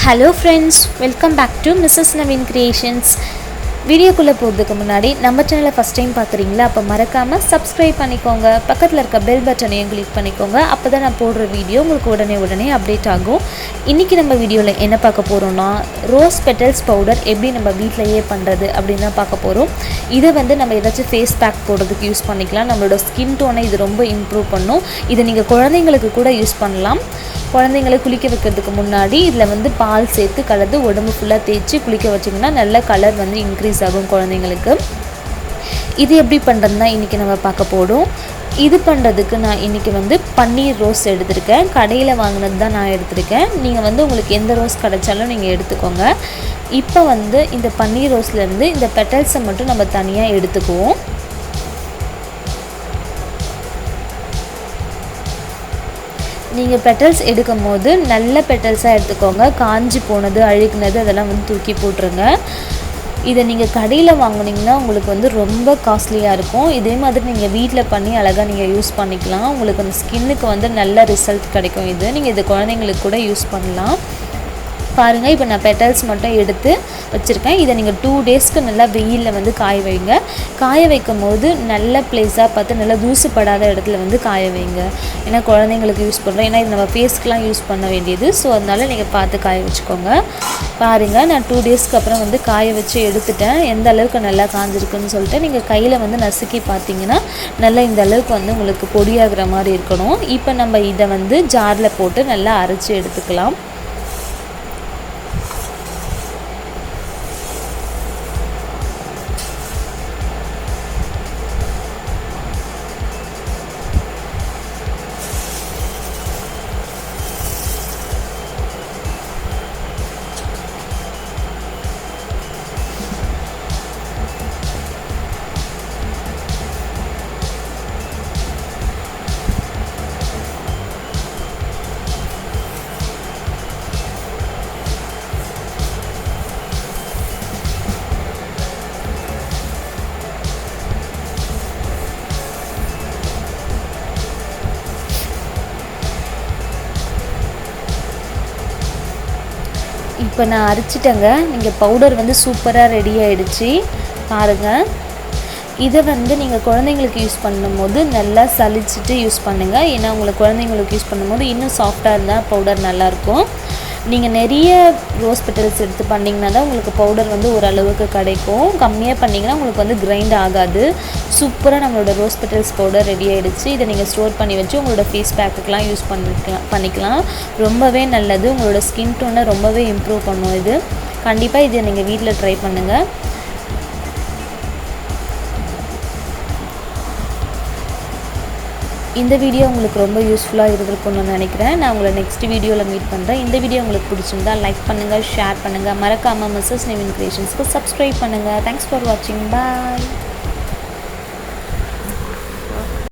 Hello friends, welcome back to Mrs. Naveen Creations. வீடியோக்குள்ளே போகிறதுக்கு முன்னாடி நம்ம சேனலை ஃபஸ்ட் டைம் பார்க்குறீங்களா? அப்போ மறக்காமல் சப்ஸ்கிரைப் பண்ணிக்கோங்க. பக்கத்தில் இருக்க பெல் பட்டனையும் கிளிக் பண்ணிக்கோங்க. அப்போ தான் நான் போடுற வீடியோ உங்களுக்கு உடனே அப்டேட் ஆகும். இன்றைக்கி நம்ம வீடியோவில் என்ன பார்க்க போகிறோம்னா, ரோஸ் பெட்டல்ஸ் பவுடர் எப்படி நம்ம வீட்டிலையே பண்ணுறது அப்படின்னு தான் பார்க்க போகிறோம். இதை நம்ம ஏதாச்சும் ஃபேஸ் பேக் போடுறதுக்கு யூஸ் பண்ணிக்கலாம். நம்மளோட ஸ்கின் டோனை இது ரொம்ப இம்ப்ரூவ் பண்ணும். இதை நீங்கள் குழந்தைங்களுக்கு கூட யூஸ் பண்ணலாம். குழந்தைங்களை குளிக்க வைக்கிறதுக்கு முன்னாடி இதில் பால் சேர்த்து கலந்து உடம்பு ஃபுல்லாக தேய்ச்சி குளிக்க வச்சிங்கன்னா நல்ல கலர் இன்க்ரீஸ் ஆகும் குழந்தைங்களுக்கு. இது எப்படி பண்ணுறதுனா இன்றைக்கி நம்ம பார்க்க போகிறோம். இது பண்ணுறதுக்கு நான் இன்றைக்கி பன்னீர் ரோஸ் எடுத்திருக்கேன். கடையில் வாங்கினது தான் நான் எடுத்திருக்கேன். நீங்கள் உங்களுக்கு எந்த ரோஸ் கிடைச்சாலும் நீங்கள் எடுத்துக்கோங்க. இப்போ இந்த பன்னீர் ரோஸ்லேருந்து இந்த பெட்டல்ஸை மட்டும் நம்ம தனியாக எடுத்துக்குவோம். நீங்கள் பெட்டல்ஸ் எடுக்கும் போது நல்ல பெட்டல்ஸாக எடுத்துக்கோங்க. காஞ்சி போனது அழுகுனது அதெல்லாம் தூக்கி போட்டுருங்க. இதை நீங்கள் கடையில் வாங்கினீங்கன்னா உங்களுக்கு ரொம்ப காஸ்ட்லியாக இருக்கும். இதே மாதிரி நீங்கள் வீட்டில் பண்ணி அழகாக நீங்கள் யூஸ் பண்ணிக்கலாம். உங்களுக்கு அந்த ஸ்கின்னுக்கு நல்ல ரிசல்ட் கிடைக்கும். நீங்கள் இது குழந்தைங்களுக்கு கூட யூஸ் பண்ணலாம். பாருங்கள், இப்போ நான் பெட்டல்ஸ் மட்டும் எடுத்து வச்சுருக்கேன். இதை நீங்கள் 2 டேஸ்க்கு நல்லா வெயிலில் காய வைங்க. காய வைக்கும் போது நல்ல பிளேஸாக பார்த்து நல்லா தூசுப்படாத இடத்துல காய வைங்க. ஏன்னா குழந்தைங்களுக்கு யூஸ் பண்ணுறோம். ஏன்னா இது நம்ம ஃபேஸ்க்கெலாம் யூஸ் பண்ண வேண்டியது. ஸோ அதனால் நீங்கள் பார்த்து காய வச்சுக்கோங்க. பாருங்கள், நான் 2 டேஸ்க்கு அப்புறம் காய வச்சு எடுத்துட்டேன். எந்த அளவுக்கு நல்லா காஞ்சிருக்குன்னு சொல்லிட்டு நீங்கள் கையில் நசுக்கி பார்த்தீங்கன்னா நல்லா இந்த அளவுக்கு உங்களுக்கு பொடியாகிற மாதிரி இருக்கணும். இப்போ நம்ம இதை ஜாரில் போட்டு நல்லா அரைச்சி எடுத்துக்கலாம். இப்போ நான் அரைச்சிட்டேங்க. நீங்கள் பவுடர் சூப்பராக ரெடி ஆகிடுச்சு. பாருங்கள், இதை நீங்கள் குழந்தைங்களுக்கு யூஸ் பண்ணும்போது நல்லா சலிச்சிட்டு யூஸ் பண்ணுங்கள். ஏன்னா உங்களுக்கு குழந்தைங்களுக்கு யூஸ் பண்ணும்போது இன்னும் சாஃப்டாக இருந்தால் பவுடர் நல்லாயிருக்கும். நீங்கள் நிறைய ரோஸ் பெட்டல்ஸ் எடுத்து பண்ணிங்கன்னா தான் உங்களுக்கு பவுடர் ஓரளவுக்கு கிடைக்கும். கம்மியாக பண்ணிங்கன்னா உங்களுக்கு கிரைண்ட் ஆகாது. சூப்பராக நம்மளோட ரோஸ் பெட்டல்ஸ் பவுடர் ரெடி ஆகிடுச்சு. இதை நீங்கள் ஸ்டோர் பண்ணி வச்சு உங்களோட ஃபேஸ் பேக்குக்கெலாம் யூஸ் பண்ணிக்கலாம். ரொம்பவே நல்லது. உங்களோட ஸ்கின் டோனை ரொம்பவே இம்ப்ரூவ் பண்ணும். இது கண்டிப்பாக இதை நீங்கள் வீட்டில் ட்ரை பண்ணுங்கள். இந்த வீடியோ உங்களுக்கு ரொம்ப யூஸ்ஃபுல்லாக இருந்திருக்கும்னு நினைக்கிறேன். நான் உங்களை நெக்ஸ்ட் வீடியோவில் மீட் பண்ணுறேன். இந்த வீடியோ உங்களுக்கு பிடிச்சிருந்தா லைக் பண்ணுங்கள், ஷேர் பண்ணுங்கள். மறக்காமல் மிஸ்ஸஸ் நவீன் கிரியேஷன்ஸ்க்கு சப்ஸ்கிரைப் பண்ணுங்கள். தேங்க்ஸ் ஃபார் வாட்சிங். பாய்.